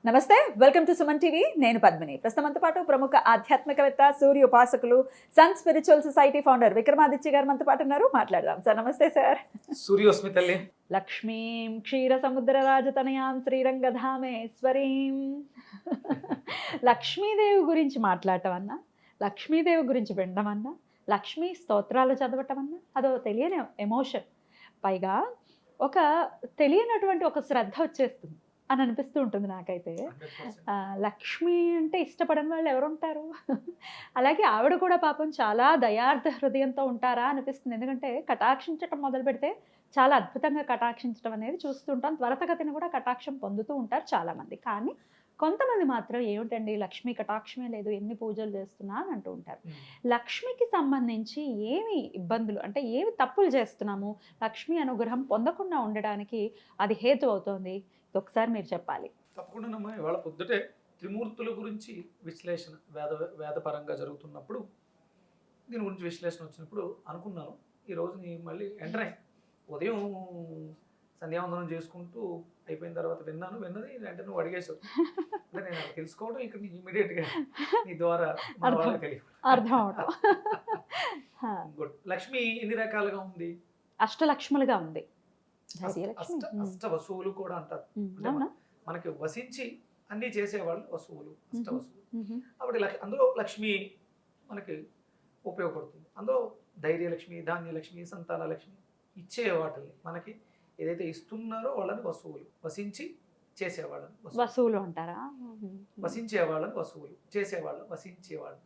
నమస్తే, welcome to Suman TV. నేను పద్మిని. ప్రస్తుతంతో పాటు ప్రముఖ ఆధ్యాత్మికవేత్త, సూర్య ఉపాసకులు, sun spiritual society founder Vikramaditya garu మనతో పాటు ఉన్నారు. మాట్లాడదాం సార్. నమస్తే సార్. సూర్యోస్మి తల్లి. లక్ష్మీం క్షీర సముద్ర రాజతనయాం శ్రీరంగధామేశ్వరీం. లక్ష్మీదేవి గురించి మాట్లాడటం అన్నా, లక్ష్మీదేవి గురించి వినడం అన్నా, లక్ష్మీ స్తోత్రాలు చదవటం అన్నా అదో తెలియని ఎమోషన్. పైగా ఒక తెలియనటువంటి ఒక శ్రద్ధ వచ్చేస్తుంది అని అనిపిస్తూ ఉంటుంది నాకైతే. లక్ష్మి అంటే ఇష్టపడని వాళ్ళు ఎవరుంటారు? అలాగే ఆవిడ కూడా పాపం చాలా దయార్థ హృదయంతో ఉంటారా అనిపిస్తుంది. ఎందుకంటే కటాక్షించటం మొదలు పెడితే చాలా అద్భుతంగా కటాక్షించడం అనేది చూస్తుంటాం. త్వరతగతిని కూడా కటాక్షం పొందుతూ ఉంటారు చాలామంది. కానీ కొంతమంది మాత్రం ఏమిటండి లక్ష్మీ కటాక్షమే లేదు, ఎన్ని పూజలు చేస్తున్నా అని అంటూ ఉంటారు. లక్ష్మికి సంబంధించి ఏమి ఇబ్బందులు అంటే ఏమి తప్పులు చేస్తున్నాము, లక్ష్మీ అనుగ్రహం పొందకుండా ఉండడానికి అది హేతు అవుతోంది, ఒకసారి మీరు చెప్పాలి. తప్పకుండా ఇవాళ పొద్దుటే త్రిమూర్తుల గురించి విశ్లేషణ వేదపరంగా జరుగుతున్నప్పుడు దీని గురించి విశ్లేషణ వచ్చినప్పుడు అనుకున్నాను ఈరోజు మళ్ళీ ఎంటర్ ఉదయం సంధ్యావందనం చేసుకుంటూ అయిపోయిన తర్వాత విన్నది అంటే నువ్వు అడిగేసావు. అంటే నేను తెలుసుకోవడం ఇక్కడ ఇమీడియట్గా నీ ద్వారా అర్థం అవటం. గుడ్. లక్ష్మి ఎన్ని రకాలుగా ఉంది? అష్టలక్ష్ములుగా ఉంది. అష్ట వసువులు కూడా అంటారు. మనకి వసించి అన్ని చేసేవాళ్ళు వసువులు, అష్ట వసువులు. కాబట్టి అందులో లక్ష్మి మనకి ఉపయోగపడుతుంది. అందులో ధైర్యలక్ష్మి, ధాన్యలక్ష్మి, సంతాన లక్ష్మి ఇచ్చే వాటిని మనకి ఏదైతే ఇస్తున్నారో వాళ్ళని వసువులు, వసించి చేసేవాళ్ళని వసువులు అంటారా? వసించేవాళ్ళని వసువులు, చేసేవాళ్ళని వసించేవాళ్ళని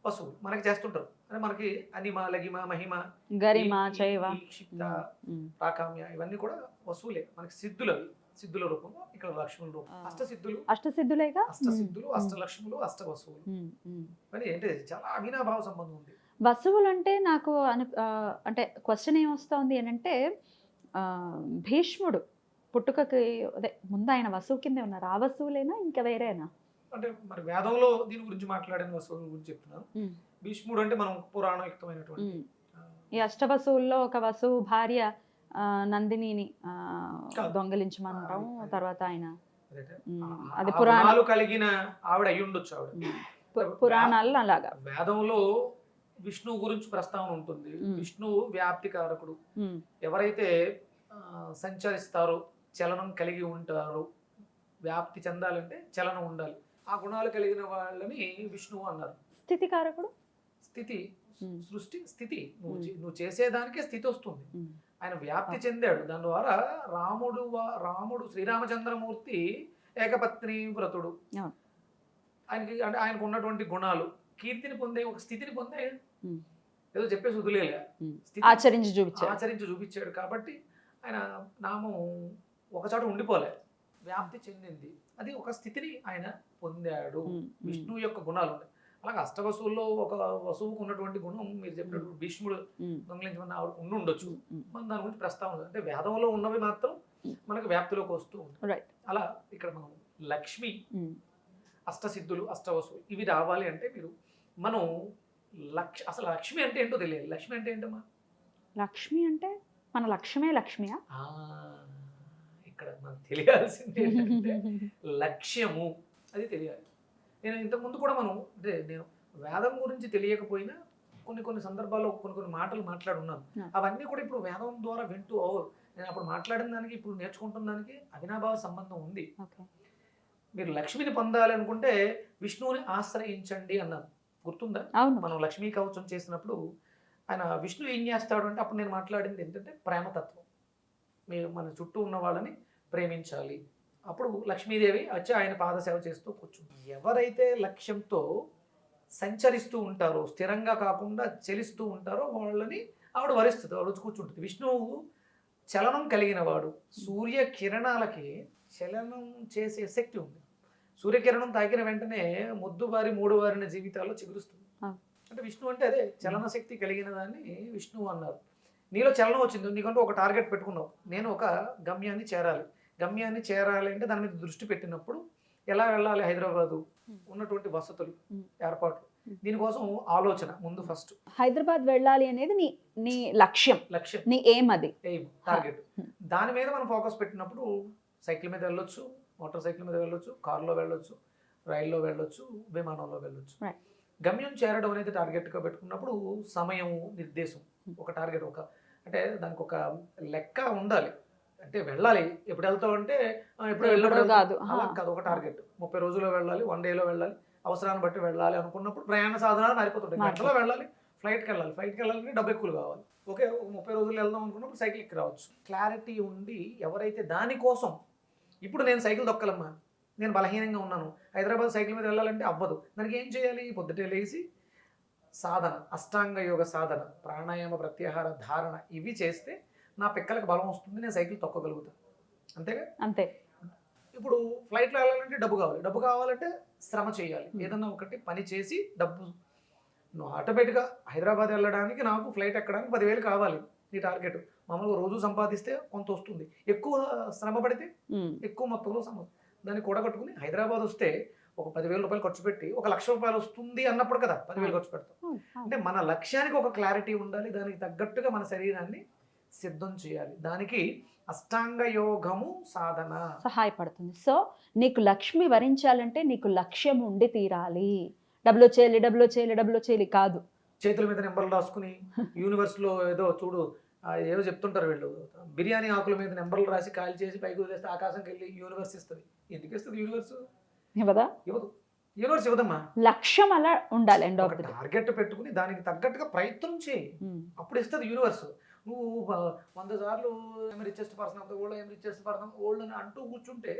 వసువులు మనకి చేస్తుంటారు. అంటే మనకి అనిమ, లగిమ, మహిమ, గరిమ, చైవ, క్షిప్త, ప్రాకామ్య ఇవన్నీ కూడా వసువులే. మనకి సిద్ధులు, అవి సిద్ధుల రూపంలో ఇక్కడ లక్ష్ముల రూపం. అష్టసిద్ధులేగా, అష్టసిద్ధులు, అష్టలక్ష్ములు, అష్ట వసువులు. మరి ఏంటి చాలా అవినాభావ సంబంధం ఉంది. వసువులు అంటే నాకు అంటే క్వశ్చన్ ఏమొస్తుంది అని అంటే, భీష్ముడు పుట్టుకకి అదే ముందు ఆయన వసువు కిందే ఉన్నారు. ఆ వసువులేనా ఇంకా వేరేనా? అంటే మరి వేదంలో దీని గురించి మాట్లాడిన వసువుల గురించి చెప్తున్నాను. భీష్ముడు అంటే మనం పురాణయుక్తమైనటువంటి ఈ అష్టవసువుల్లో ఒక వసువు భార్య నందినిని దొంగిలించమంటాం. తర్వాత ఆయన అది పురాణాలు కలిగిన ఆవిడ అయి ఉండొచ్చు. ఆవిడ పురాణాల్లో అలాగా వేదంలో విష్ణువు గురించి ప్రస్తావన ఉంటుంది. విష్ణువు వ్యాప్తి కారకుడు. ఎవరైతే సంచరిస్తారో, చలనం కలిగి ఉంటారో, వ్యాప్తి చెందాలంటే చలనం ఉండాలి. ఆ గుణాలు కలిగిన వాళ్ళని విష్ణువు అన్నారు. స్థితి కారకుడు, స్థితి, సృష్టి స్థితి. నువ్వు చేసేదానికే స్థితి వస్తుంది. ఆయన వ్యాప్తి చెందాడు. దాని ద్వారా రాముడు శ్రీరామచంద్రమూర్తి ఏకపత్ని వ్రతుడు. ఆయనకి అంటే ఆయనకు ఉన్నటువంటి గుణాలు కీర్తిని పొందే, ఒక స్థితిని పొందే, ఏదో చెప్పేసి వదిలేలే, ఆచరించి చూపించాడు. కాబట్టి ఆయన నామం ఒకచోట ఉండిపోలే, వ్యాప్తి చెందింది. అది ఒక స్థితిని ఆయన పొందాడు. విష్ణువు యొక్క గుణాలు ఉన్నాయి. అలాగే అష్టవసువుల్లో ఒక వసువుకు ఉన్నటువంటి గుణం మీరు చెప్పినట్టు భీష్ముడు దొంగిలించమని ఆవిడ ఉండొచ్చు. మనం దాని గురించి ప్రస్తావన అంటే వేదంలో ఉన్నవి మాత్రం మనకు వ్యాప్తిలోకి వస్తూ ఉంటాయి. అలా ఇక్కడ మనం లక్ష్మి, అష్టసిద్ధులు, అష్టవసువులు ఇవి రావాలి అంటే మనం అసలు లక్ష్మి అంటే ఏంటో తెలియాలి. లక్ష్మి అంటే ఏంటమ్మా? లక్ష్మి అంటే మన లక్ష్యమే లక్ష్మియా? ఇక్కడ మనకు తెలియాల్సింది ఏంటంటే లక్ష్యము, అది తెలియాలి. నేను ఇంతకుముందు కూడా అంటే నేను వేదం గురించి తెలియకపోయినా కొన్ని సందర్భాల్లో కొన్ని మాటలు మాట్లాడున్నాను. అవన్నీ కూడా ఇప్పుడు వేదం ద్వారా వింటూ నేను అప్పుడు మాట్లాడిన దానికి ఇప్పుడు నేర్చుకుంటున్న దానికి అవినాభావ సంబంధం ఉంది. మీరు లక్ష్మిని పొందాలి అనుకుంటే విష్ణువుని ఆశ్రయించండి అన్నాను, గుర్తుందా? మనం లక్ష్మీ కవచం చేసినప్పుడు ఆయన విష్ణు ఏం చేస్తాడు అంటే అప్పుడు నేను మాట్లాడింది ఏంటంటే ప్రేమతత్వం. మీరు మన చుట్టూ ఉన్న వాళ్ళని ప్రేమించాలి. అప్పుడు లక్ష్మీదేవి వచ్చి ఆయన పాదసేవ చేస్తూ కూర్చుంటారు. ఎవరైతే లక్ష్యంతో సంచరిస్తూ ఉంటారో, స్థిరంగా కాకుండా చలిస్తూ ఉంటారో వాళ్ళని ఆవిడ వరిస్తుంది, ఆవిడ వచ్చి కూర్చుంటుంది. విష్ణువు చలనం కలిగిన వాడు. సూర్యకిరణాలకి చలనం చేసే శక్తి ఉంది. సూర్యకిరణం తాకిన వెంటనే మొద్దుబారి మూడువారిన జీవితాల్లో చిగురుస్తుంది. అంటే విష్ణు అంటే అదే చలన శక్తి కలిగిన దాన్ని విష్ణువు అన్నారు. నీలో చలనం వచ్చింది, నీకంటూ ఒక టార్గెట్ పెట్టుకున్నావు. నేను ఒక గమ్యాన్ని చేరాలి అంటే దాని మీద దృష్టి పెట్టినప్పుడు ఎలా వెళ్ళాలి, హైదరాబాదు ఉన్నటువంటి వసతులు, ఏర్పాట్లు, దీనికోసం ఆలోచన ముందు ఫస్ట్. హైదరాబాద్ వెళ్ళాలి అనేది నీ లక్ష్యం, నీ ఎయిమ్, అది ఎయిమ్, టార్గెట్. దాని మీద మనం ఫోకస్ పెట్టినప్పుడు సైకిల్ మీద వెళ్ళొచ్చు, మోటార్ సైకిల్ మీద వెళ్ళొచ్చు, కారులో వెళ్ళొచ్చు, రైల్లో వెళ్ళొచ్చు, విమానంలో వెళ్ళొచ్చు. Right. గమ్యం చేరడం అనేది టార్గెట్గా పెట్టుకున్నప్పుడు సమయం నిర్దేశం, ఒక టార్గెట్, అంటే దానికి ఒక లెక్క ఉండాలి. అంటే వెళ్ళాలి, ఎప్పుడు వెళ్తావు అంటే ఎప్పుడు వెళ్ళినప్పుడు కాదు. అలా కాదు, ఒక టార్గెట్ 30 రోజుల్లో వెళ్ళాలి, 1 డేలో వెళ్ళాలి, అవసరాన్ని బట్టి వెళ్ళాలి అనుకున్నప్పుడు ప్రయాణ సాధనాలు మారిపోతుంటాయి. గంటలో వెళ్ళాలి, ఫ్లైట్కి వెళ్ళాలి, డబ్బు ఎక్కువ కావాలి. ఓకే, 30 రోజులు వెళ్దాం అనుకున్నప్పుడు సైకిల్ ఎక్కి రావచ్చు. క్లారిటీ ఉండి ఎవరైతే దానికోసం, ఇప్పుడు నేను సైకిల్ దొక్కలమ్మా, నేను బలహీనంగా ఉన్నాను, హైదరాబాద్ సైకిల్ మీద వెళ్ళాలంటే అవ్వదు, దానికి ఏం చేయాలి? పొద్దుటే లేచి సాధన, అష్టాంగ యోగ సాధన, ప్రాణాయామ, ప్రత్యాహార, ధారణ, ఇవి చేస్తే నా పిక్కలకు బలం వస్తుంది, నేను సైకిల్ తొక్కగలుగుతాను. అంతేగా? అంతే. ఇప్పుడు ఫ్లైట్లో వెళ్ళాలంటే డబ్బు కావాలంటే శ్రమ చేయాలి, ఏదన్నా ఒకటి పని చేసి డబ్బు. నువ్వు ఆటోమేటిక్గా హైదరాబాద్ వెళ్ళడానికి నాకు ఫ్లైట్ ఎక్కడానికి 10,000 కావాలి, నీ టార్గెట్. మామూలుగా రోజు సంపాదిస్తే కొంత వస్తుంది, ఎక్కువ శ్రమ పడితే ఎక్కువ మొత్తంలో దాన్ని కూడగట్టుకుని హైదరాబాద్ వస్తే ఒక 10,000 రూపాయలు ఖర్చు పెట్టి 1,00,000 రూపాయలు వస్తుంది అన్నప్పుడు కదా 10,000 ఖర్చు పెడతాం. అంటే మన లక్ష్యానికి ఒక క్లారిటీ ఉండాలి, దానికి తగ్గట్టుగా మన శరీరాన్ని సిద్ధం చేయాలి. దానికి అష్టాంగ యోగము సాధన సహాయపడుతుంది. సో నీకు లక్ష్మి వరించాలంటే నీకు లక్ష్యం ఉండి తీరాలి. డబ్బులు చేయాలి కాదు, చేతుల మీద నెంబర్లు రాసుకుని యూనివర్స్లో ఏదో చూడు ఏదో చెప్తుంటారు వీళ్ళు, బిర్యానీ ఆకుల మీద నెంబర్లు రాసి కాల్ చేసి పైకి వదిలేస్తే ఆకాశంకి వెళ్ళి యూనివర్స్ ఇస్తుంది. ఎందుకు ఇస్తుంది యూనివర్స్? ఇవ్వదా? యూనివర్స్ ఇవ్వదమ్మా. లక్ష్యం అలా ఉండాలి. End of the day target పెట్టుకుని దానికి తగ్గట్టుగా ప్రయత్నం చేయి, అప్పుడు ఇస్తుంది యూనివర్స్. నువ్వు 100 సార్లు ఏం richest person of the world, ఏం రిచెస్ట్ పర్సన్ వరల్డ్ అని అంటూ కూర్చుంటే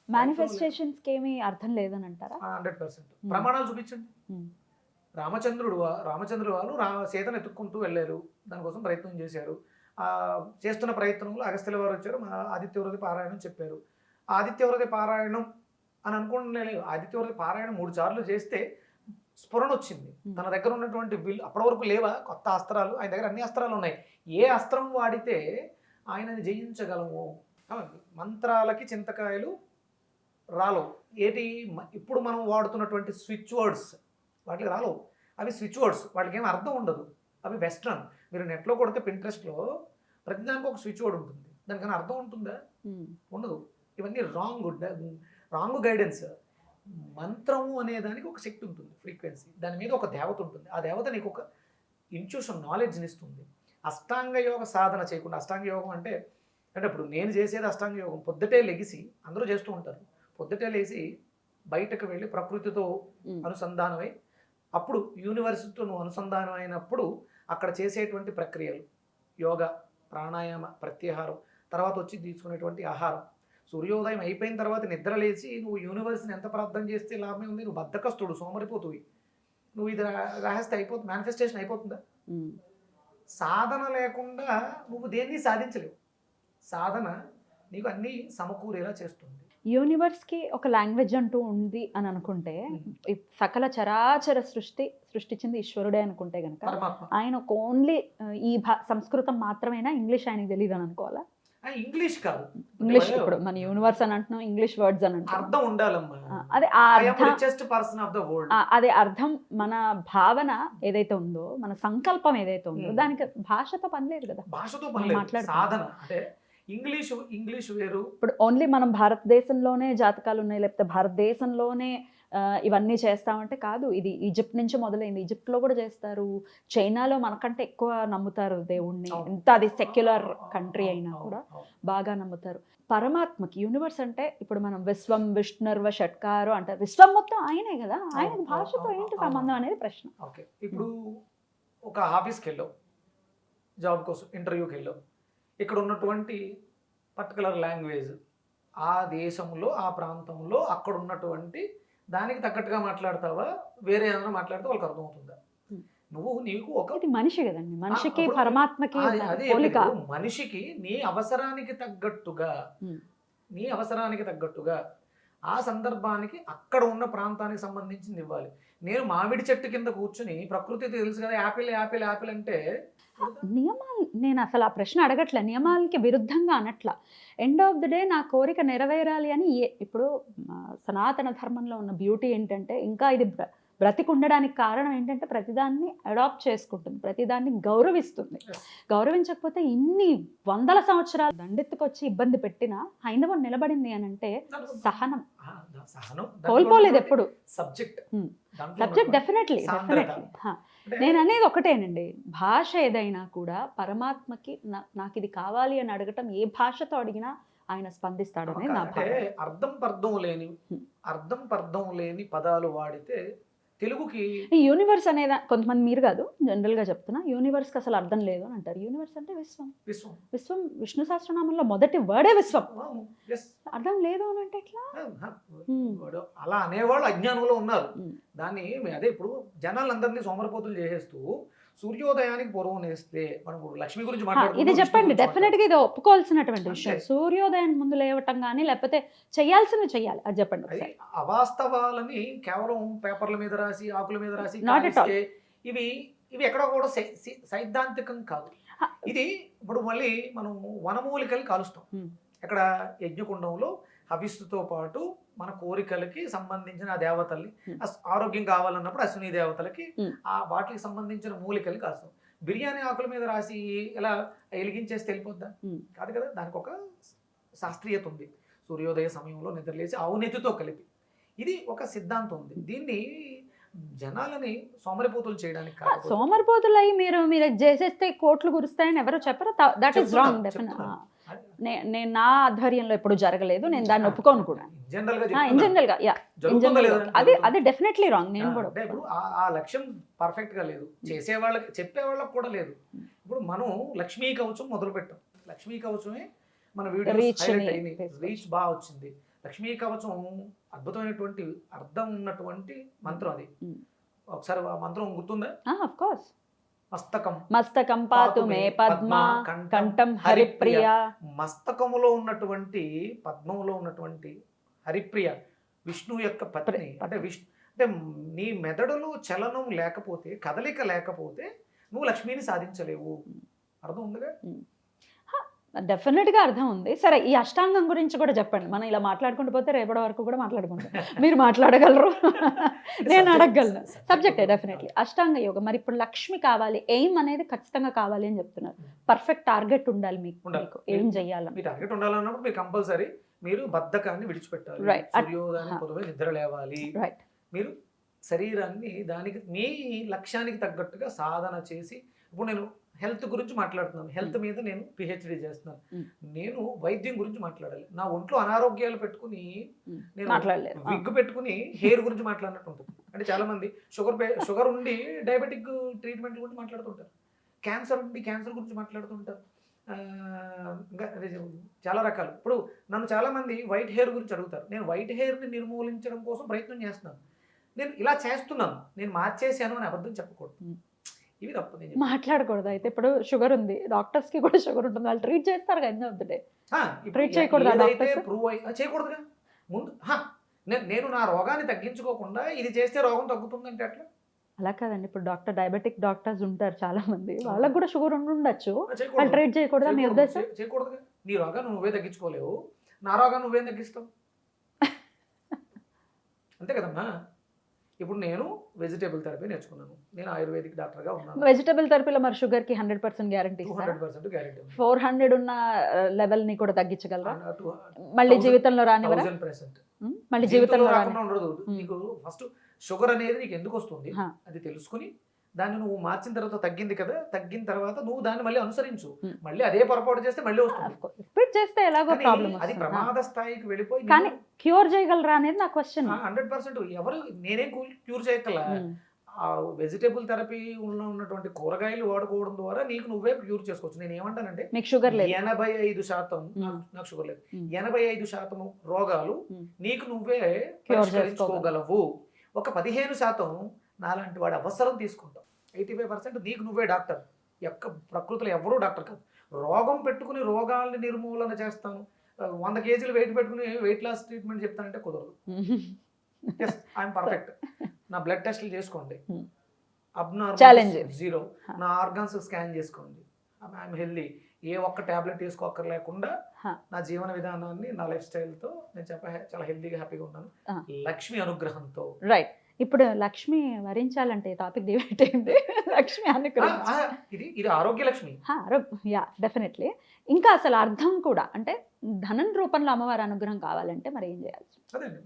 మేనిఫెస్టేషన్స్ కి ఏమీ అర్థం లేదని అంటారా? 100%. ప్రమాణాలు చూపించండి. రామచంద్రుడు వాళ్ళు సీతను ఎత్తుక్కుంటూ వెళ్ళారు, దానికోసం ప్రయత్నం చేశారు. చేస్తున్న ప్రయత్నంలో అగస్త్యుల వారు వచ్చారు, ఆదిత్యవృతి పారాయణం చెప్పారు. ఆదిత్యవృతి పారాయణం అని అనుకుంటున్నాను, ఆదిత్యవృతి పారాయణం 3 సార్లు చేస్తే స్ఫురణ వచ్చింది. తన దగ్గర ఉన్నటువంటి అప్పటి వరకు లేవా కొత్త అస్త్రాలు? ఆయన దగ్గర అన్ని అస్త్రాలు ఉన్నాయి. ఏ అస్త్రం వాడితే ఆయనని జయించగలము? మంత్రాలకి చింతకాయలు రాలవు. ఏటి ఇప్పుడు మనం వాడుతున్నటువంటి స్విచ్ వర్డ్స్ వాటికి రాలవు. అవి స్విచ్ వర్డ్స్, వాటికి ఏమి అర్థం ఉండదు. అవి వెస్ట్రన్. మీరు నెట్లో కొడితే పింట్రెస్ట్లో ప్రతిదానికి ఒక స్విచ్ వర్డ్ ఉంటుంది, దానికన్నా అర్థం ఉంటుందా? ఉండదు. ఇవన్నీ రాంగ్ గైడెన్స్. మంత్రము అనే దానికి ఒక శక్తి ఉంటుంది, ఫ్రీక్వెన్సీ, దాని మీద ఒక దేవత ఉంటుంది. ఆ దేవత నీకు ఒక ఇంట్యూషన్, నాలెడ్జ్ని ఇస్తుంది. అష్టాంగ యోగ సాధన చేయకుండా, అష్టాంగ యోగం అంటే ఇప్పుడు నేను చేసేది అష్టాంగ యోగం. పొద్దుటే లెగిసి, అందరూ చేస్తూ ఉంటారు, పొద్దుటే లేచి బయటకు వెళ్ళి ప్రకృతితో అనుసంధానమై, అప్పుడు యూనివర్సిటీతో నువ్వు అనుసంధానం అయినప్పుడు అక్కడ చేసేటువంటి ప్రక్రియలు, యోగ, ప్రాణాయామ, ప్రత్యాహారం, తర్వాత వచ్చి తీసుకునేటువంటి ఆహారం. సూర్యోదయం అయిపోయిన తర్వాత నిద్ర లేచి నువ్వు యూనివర్స్ని ఎంత ప్రార్థన చేస్తే లాభమే ఉంది? నువ్వు బద్ధకస్తుడు, సోమరిపోతువి. నువ్వు ఇది రాసేస్తే అయిపోతుంది, మేనిఫెస్టేషన్ అయిపోతుందా? సాధన లేకుండా నువ్వు దేన్ని సాధించలేవు. సాధన నీకు అన్నీ సమకూరేలా చేస్తుంది. యూనివర్స్కి ఒక లాంగ్వేజ్ అంటూ ఉంది అని అనుకుంటే, సకల చరాచర సృష్టించింది ఈశ్వరుడే అనుకుంటే కనుక, ఆయన ఒక ఓన్లీ ఈ సంస్కృతం మాత్రమేనా, ఇంగ్లీష్ ఆయనకి తెలియదు అని అనుకోవాలా? ఇంగ్లీష్ కాదు, ఇంగ్లీష్. ఇప్పుడు మన యూనివర్స్ అని అంటున్నాం, ఇంగ్లీష్ వర్డ్స్ అని అంటున్నాం, అర్థం ఉండాలమ్మా. అదే అర్థం, మన భావన ఏదైతే ఉందో, మన సంకల్పం ఏదైతే ఉందో, దానికి భాషతో పని లేదు కదా. భాషతో పని లేదు. సాధన అంటే ఇంగ్లీష్ వేరు. ఇప్పుడు ఓన్లీ మనం భారతదేశంలోనే జాతకాలు ఉన్నాయి, లేకపోతే భారతదేశంలోనే ఇవన్నీ చేస్తామంటే కాదు. ఇది ఈజిప్ట్ నుంచి మొదలైంది, ఈజిప్ట్లో కూడా చేస్తారు, చైనాలో మనకంటే ఎక్కువ నమ్ముతారు దేవుణ్ణి. ఎంత అది సెక్యులర్ కంట్రీ అయినా కూడా బాగా నమ్ముతారు. పరమాత్మకి, యూనివర్స్ అంటే ఇప్పుడు మనం విశ్వం విష్ణుర్వ షట్కారు అంటారు, విశ్వం మొత్తం ఆయనే కదా, ఆయన భాషతో ఏంటి సంబంధం అనేది ప్రశ్న. ఓకే, ఇప్పుడు ఒక ఆఫీస్కి వెళ్ళావు, జాబ్ కోసం ఇంటర్వ్యూకి వెళ్ళావు, ఇక్కడ ఉన్నటువంటి పర్టికులర్ లాంగ్వేజ్, ఆ దేశంలో, ఆ ప్రాంతంలో అక్కడ ఉన్నటువంటి దానికి తగ్గట్టుగా మాట్లాడతావా, వేరే ఏదైనా మాట్లాడితే వాళ్ళకి అర్థమవుతుందా? నీకు ఒక మనిషి కదండి, మనిషికి పరమాత్మకి మనిషికి నీ అవసరానికి తగ్గట్టుగా ఆ సందర్భానికి అక్కడ ఉన్న ప్రాంతానికి సంబంధించింది ఇవ్వాలి. నేను మామిడి చెట్టు కింద కూర్చుని, ప్రకృతి తెలుసు కదా, యాపిల్ యాపిల్ యాపిల్ అంటే నియమాలు, నేను అసలు ఆ ప్రశ్న అడగట్లే, నియమాలకి విరుద్ధంగా అనట్లా. ఎండ్ ఆఫ్ ది డే నా కోరిక నెరవేరాలి అని. ఇప్పుడు సనాతన ధర్మంలో ఉన్న బ్యూటీ ఏంటంటే, ఇంకా ఇది బ్రతికి ఉండడానికి కారణం ఏంటంటే ప్రతిదాన్ని అడాప్ట్ చేసుకుంటుంది, ప్రతిదాన్ని గౌరవిస్తుంది. Yes. గౌరవించకపోతే ఇన్ని వందల సంవత్సరాలు దండెత్తుకొచ్చి ఇబ్బంది పెట్టినా హైందవం నిలబడింది అని అంటే సహనం సహనం కోల్పోలేదు ఎప్పుడు. సబ్జెక్ట్ సబ్జెక్ట్ డెఫినెట్లీ నేను అనేది ఒకటేనండి, భాష ఏదైనా కూడా పరమాత్మకి నాకు ఇది కావాలి అని అడగటం ఏ భాషతో అడిగినా ఆయన స్పందిస్తాడు అనేది నా అంటే భావన. అర్థం పర్థం లేని పదాలు వాడితే తెలుగుకి ఈ యూనివర్స్ అనేది కొంతమంది, మీరు కాదు జనరల్ గా చెప్తున్నా, యూనివర్స్ కి అసలు అర్థం లేదు అని అంటారు. యూనివర్స్ అంటే విశ్వం. విశ్వం విశ్వం విష్ణు సహస్రనామంలో మొదటి వర్డే విశ్వం. Yes. అర్థం లేదు అని అంటే ఎట్లా? వాడు అలా అనేవాళ్ళు అజ్ఞానంలో ఉన్నారు. Hmm. దాన్ని అదే ఇప్పుడు జనాలందరినీ సోమరపోతులు చేసేస్తూ సూర్యోదయానికి పూర్వం వేస్తే మనం ఇప్పుడు లక్ష్మి గురించి ఇది మాట్లాడుకుంటున్నాం, చెప్పండి, విష్ణు గురించి డెఫినెట్ గా ఇది ఒప్పుకోవాల్సినటువంటి విషయం. అంతే. సూర్యోదయానికి ముందు లేవటం కానీ లేకపోతే చేయాల్సింది చెయ్యాలి, అది చెప్పండి అది ఒకసారి. అవాస్తవాలని కేవలం పేపర్ల మీద రాసి ఆకుల మీద రాసి Not at all. కాలిస్తే ఇవి ఇవి ఎక్కడో కూడా సైద్ధాంతికం కాదు. హ. ఇది ఇప్పుడు మళ్ళీ మనం వనమూలికలు కాలుస్తాం. Hmm. ఇక్కడ యజ్ఞకుండంలో హవిస్సుతో పాటు మన కోరికలకి సంబంధించిన ఆ దేవతల్ని, ఆరోగ్యం కావాలన్నప్పుడు అశ్విని దేవతలకి ఆ వాటికి సంబంధించిన మూలికలు కాస్తాం. బిర్యానీ ఆకుల మీద రాసి ఇలా వెలిగించేస్తే వెళ్ళిపోద్దా? కాదు కదా, దానికి ఒక శాస్త్రీయత ఉంది. సూర్యోదయ సమయంలో నిద్రలేసి అవినీతితో కలిపి ఇది ఒక సిద్ధాంతం ఉంది. దీన్ని జనాలని సోమరిపోతులు చేయడానికి కాదు. సోమరిపోతులు అయ్యి మీరు చేసేస్తే కోట్లు కురుస్తాయని ఎవరు చెప్పరు. That is wrong. డెఫినెట్ నేను నా ఆధ్వర్యంలో ఎప్పుడు జరగలేదు, నేను దాన్ని ఒప్పుకోను కూడా. ఇన్ జనరల్ గా అది డెఫినెట్లీ రాంగ్. నేను కూడా ఇప్పుడు ఆ లక్ష్యం పర్ఫెక్ట్ గా లేదు, చేసే వాళ్ళకి చెప్పే వాళ్ళకి కూడా లేదు. ఇప్పుడు మనం లక్ష్మీ కవచం మొదలు పెట్టాం. లక్ష్మీ కవచమే మన వీడియో రీచ్ బాగా వచ్చింది. లక్ష్మీ కవచం అద్భుతమైనటువంటి అర్థం ఉన్నటువంటి మంత్రం. అది ఒకసారి ఆ మంత్రం గుర్తుందా? Of course. మస్తకం పాతు మే పద్మ కంఠం హరిప్రియ. మస్తకములో ఉన్నటువంటి పద్మంలో ఉన్నటువంటి హరిప్రియ విష్ణు యొక్క పత్ని. అంటే అంటే నీ మెదడులో చలనం లేకపోతే, కదలిక లేకపోతే నువ్వు లక్ష్మిని సాధించలేవు. అర్థం ఉందిగా? డెఫినెట్ గా అర్థం ఉంది. సరే, ఈ అష్టాంగం గురించి కూడా చెప్పండి. మనం ఇలా మాట్లాడుకుంటూ పోతే రేపటి వరకు కూడా మాట్లాడుకుంటాం. మీరు మాట్లాడగలరు, నేను అడగగలను. సబ్జెక్టే డెఫినెట్లీ అష్టాంగ యోగం. మరి ఇప్పుడు లక్ష్మి కావాలి, ఎయిమ్ అనేది ఖచ్చితంగా కావాలి అని చెప్తున్నారు. పర్ఫెక్ట్ టార్గెట్ ఉండాలి మీకు, ఏం చెయ్యాలి. మీ టార్గెట్ ఉండాలన్నప్పుడు మీరు కంపల్సరీ మీరు బద్ధకాన్ని విడిచిపెట్టాలి. సూర్యోదయానికి పొద్దునే నిద్ర లేవాలి. మీరు శరీరాన్ని దానికి మీ లక్ష్యానికి తగ్గట్టుగా సాధన చేసి, ఇప్పుడు నేను హెల్త్ గురించి మాట్లాడుతున్నాను, హెల్త్ మీద నేను పిహెచ్డి చేస్తున్నాను, నేను వైద్యం గురించి మాట్లాడాలి. నా ఒంట్లో అనారోగ్యాలు పెట్టుకుని నేను విగ్ పెట్టుకుని హెయిర్ గురించి మాట్లాడినట్టు ఉంటుంది. అంటే చాలా మంది షుగర్ ఉండి డయాబెటిక్ ట్రీట్మెంట్ గురించి మాట్లాడుతుంటారు, క్యాన్సర్ ఉండి క్యాన్సర్ గురించి మాట్లాడుతుంటారు, ఇంకా చాలా రకాలు. ఇప్పుడు నన్ను చాలా మంది వైట్ హెయిర్ గురించి అడుగుతారు. నేను వైట్ హెయిర్ని నిర్మూలించడం కోసం ప్రయత్నం చేస్తున్నాను. నేను ఇలా చేస్తున్నాను, నేను మార్చేసాను అని అబద్ధం చెప్పకూడదు. ఇవి తప్పదు, మాట్లాడకూడదు. అయితే ఇప్పుడు షుగర్ ఉంది, డాక్టర్స్ కి కూడా షుగర్ ఉంటుంది, వాళ్ళు ట్రీట్ చేస్తారు కదా, end of the day treat చేయకూడదు. ప్రూవ్ చేయకూడదుగా ముందు. నేను నా రోగాన్ని తగ్గించుకోకుండా ఇది చేస్తే రోగం తగ్గుతుందంటే అట్లా అలా కాదండి. ఇప్పుడు డయాబెటిక్ డాక్టర్స్ ఉంటారు చాలా మంది, వాళ్ళకి కూడా షుగర్ ఉండొచ్చు, వాళ్ళు ట్రీట్ చేయకూడదు మీ ఉద్దేశం? చేయకూడదుగా. నీ రోగాన్ని నువ్వే తగ్గించుకోలేవు, నా రోగాన్ని నువ్వేం తగ్గిస్తావు? అంతే కదమ్మా. ఇప్పుడు నేను వెజిటేబుల్ థెరపీ నేర్చుకున్నాను, నేను ఆయుర్వేదిక్ డాక్టర్గా ఉన్నాను. వెజిటేబుల్ థెరపీలో మరి షుగర్ కి 100% గ్యారంటీ, 100% గ్యారంటీ. 400 ఉన్న లెవెల్ ని కూడా తగ్గించగలరా? మళ్ళీ జీవితంలో రానివరా? 1000%. మళ్ళీ జీవితంలో రాకుండా ఉండదు. నీకు ఫస్ట్ షుగర్ అనేది నీకు ఎందుకు వస్తుంది అది తెలుసుకుని దాన్ని నువ్వు మార్చిన తర్వాత తగ్గింది కదా, తగ్గిన తర్వాత నువ్వు దాన్ని మళ్ళీ అనుసరించు. మళ్ళీ అదే పొరపాటు చేస్తే మళ్ళీ వస్తుంది. రిపీట్ చేస్తే ఎలాగో ప్రాబ్లం, అది ప్రమాద స్థాయికి వెళ్ళిపోయి. కానీ క్యూర్ చేయగలరా అనేది నా క్వశ్చన్. 100% ఎవరు నేనేం క్యూర్ చేయగల. ఆ వెజిటేబుల్ థెరపీ ఉన్నటువంటి కూరగాయలు వాడుకోవడం ద్వారా నీకు నువ్వే క్యూర్ చేసుకోవచ్చు. నేను ఏమంటానంటే, మీకు షుగర్ లేదు, 85% నాకు షుగర్ లేదు, 85% రోగాలు నీకు నువ్వే పరిష్కరించుకోగలవు. ఒక 15% నాలాంటి వాడి అవసరం తీసుకుంటాం. 85% నీకు నువ్వే డాక్టర్. ప్రకృతిలో ఎవరూ డాక్టర్ కాదు. రోగం పెట్టుకుని రోగాల్ని నిర్మూలన చేస్తాను, 100 కేజీలు వెయిట్ పెట్టుకుని వెయిట్ లాస్ ట్రీట్మెంట్ చెప్తానంటే కుదరదు. I'm perfect. నా బ్లడ్ టెస్ట్లు చేసుకోండి, అబ్నార్మల్ 0. నా ఆర్గాన్స్ స్కాన్ చేసుకోండి, ఐఎమ్ హెల్దీ. ఏ ఒక్క టాబ్లెట్ వేసుకోక్కర్లేకుండా నా జీవన విధానాన్ని, నా లైఫ్ స్టైల్తో నేను చాలా హెల్దీగా హ్యాపీగా ఉన్నాను లక్ష్మి అనుగ్రహంతో. రైట్. ఇప్పుడు లక్ష్మి వరించాలంటే టాపిక్ డిబేట్ అయింది. లక్ష్మి అనుగ్రహం. ఇది ఆరోగ్య లక్ష్మి. Yeah, definitely. ఇంకా అసలు అర్థం కూడా అంటే ధనం రూపంలో అమ్మవారి అనుగ్రహం కావాలంటే మరి ఏం చేయాలి? అదండి,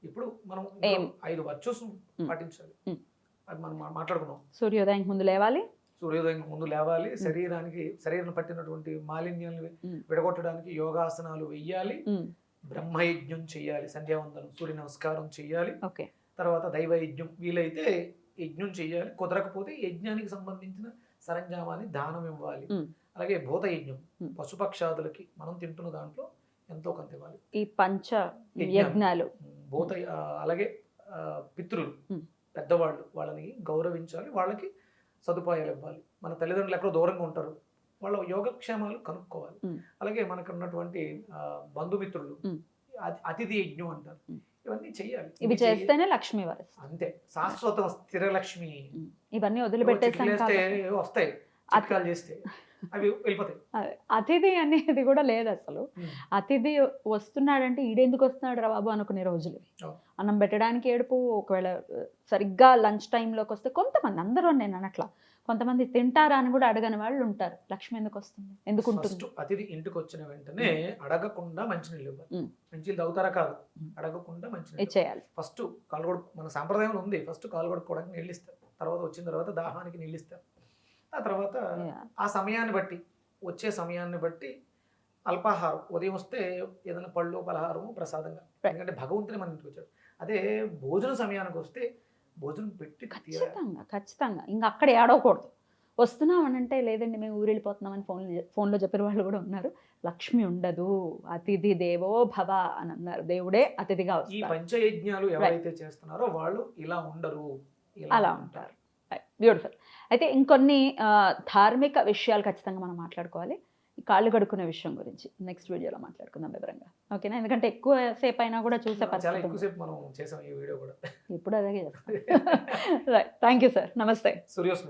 ఇప్పుడు మనం ఏం? 5 వర్చుస్ పాటించాలి. అది మనం మాట్లాడుకున్నాం. సూర్యోదయానికి ముందు లేవాలి, సూర్యోదయం ముందు లేవాలి, శరీరం పట్టినటువంటి మాలిన్యాలను విడగొట్టడానికి యోగాసనాలు వెయ్యాలి, బ్రహ్మయజ్ఞం చేయాలి, సంధ్యావందనం, సూర్య నమస్కారం చేయాలి, ఓకే, తర్వాత దైవయజ్ఞం, వీలైతే యజ్ఞం చేయాలి, కుదరకపోతే యజ్ఞానికి సంబంధించిన సరంజామాన్ని దానం ఇవ్వాలి. అలాగే భూత యజ్ఞం, పశుపక్షాదులకి మనం తింటున్న దాంట్లో ఎంతో కొంత ఇవ్వాలి. ఈ పంచ యజ్ఞాలు, భూత అలాగే పితృలు పెద్దవాళ్ళు, వాళ్ళని గౌరవించాలి, వాళ్ళకి సదుపాయాలు ఇవ్వాలి. మన తల్లిదండ్రులు ఎక్కడో దూరంగా ఉంటారు, వాళ్ళ యోగక్షేమాలు కనుక్కోవాలి. అలాగే మనకు ఉన్నటువంటి బంధుమిత్రులు అతిథి యజ్ఞం అంటారు, ఇవన్నీ చెయ్యాలి. ఇవి చేస్తేనే లక్ష్మి వారు అంతే, శాశ్వత స్థిర లక్ష్మి. ఇవన్నీ వదిలిపెట్టేస్తే వస్తాయి, చిట్కాలు చేస్తే అవి వెళ్ళిపోతాయి. అతిథి అనేది కూడా లేదు అసలు. అతిథి వస్తున్నాడంటే ఈడెందుకు వస్తున్నాడు రా బాబు అనుకునే రోజులు. అన్నం పెట్టడానికి ఏడుపు, ఒకవేళ సరిగ్గా లంచ్ టైంలోకి వస్తే కొంతమంది, అందరూ నేను అనట్లా, కొంతమంది తింటారా అని కూడా అడగని వాళ్ళు ఉంటారు. లక్ష్మి ఎందుకు వస్తుంది, ఎందుకు ఉంటుంది? అతిథి ఇంటికి వచ్చిన వెంటనే అడగకుండా మంచినీళ్ళు ఇవ్వాలి. మంచినీళ్ళు తాగుతారా? కాదు, అడగకుండా మంచినీళ్ళు చేయాలి. ఫస్ట్ కాలు మన సాంప్రదాయంలో ఉంది, ఫస్ట్ కాలు కొడుకోవడానికి నీళ్ళు ఇస్తారు, తర్వాత వచ్చిన తర్వాత దాహానికి నీళ్ళు ఇస్తారు, ఆ తర్వాత ఆ సమయాన్ని బట్టి, వచ్చే సమయాన్ని బట్టి అల్పాహారం, ఉదయం వస్తే ఏదైనా పళ్ళు పలహారము ప్రసాదంగా, ఎందుకంటే భగవంతుని మన ఇంటికి వచ్చాడు. అదే భోజన సమయానికి వస్తే భోజనం పెట్టి ఖచ్చితంగా ఇంకా అక్కడ ఏడవకూడదు. వస్తున్నాం అని అంటే లేదండి మేము ఊరు వెళ్ళిపోతున్నామని ఫోన్లో చెప్పిన వాళ్ళు కూడా ఉన్నారు. లక్ష్మి ఉండదు, అతిథి దేవో భవ అని అన్నారు. దేవుడే అతిథిగా వస్తారు. ఈ పంచయజ్ఞాలు ఎవరైతే చేస్తున్నారో వాళ్ళు ఇలా ఉండరు, అలా ఉంటారు. బ్యూటిఫుల్. అయితే ఇంకొన్ని ధార్మిక విషయాలు ఖచ్చితంగా మనం మాట్లాడుకోవాలి. ఈ కాళ్ళు కడుక్కునే విషయం గురించి నెక్స్ట్ వీడియోలో మాట్లాడుకుందాం వివరంగా, ఓకేనా? ఎందుకంటే ఎక్కువ సేపు అయినా కూడా చూసే పరిస్థితి మనం చేసాం ఈ వీడియో కూడా. ఇప్పుడు అదే చేస్తాం. Right, thank you sir. నమస్తే. సూర్యోస్మిత.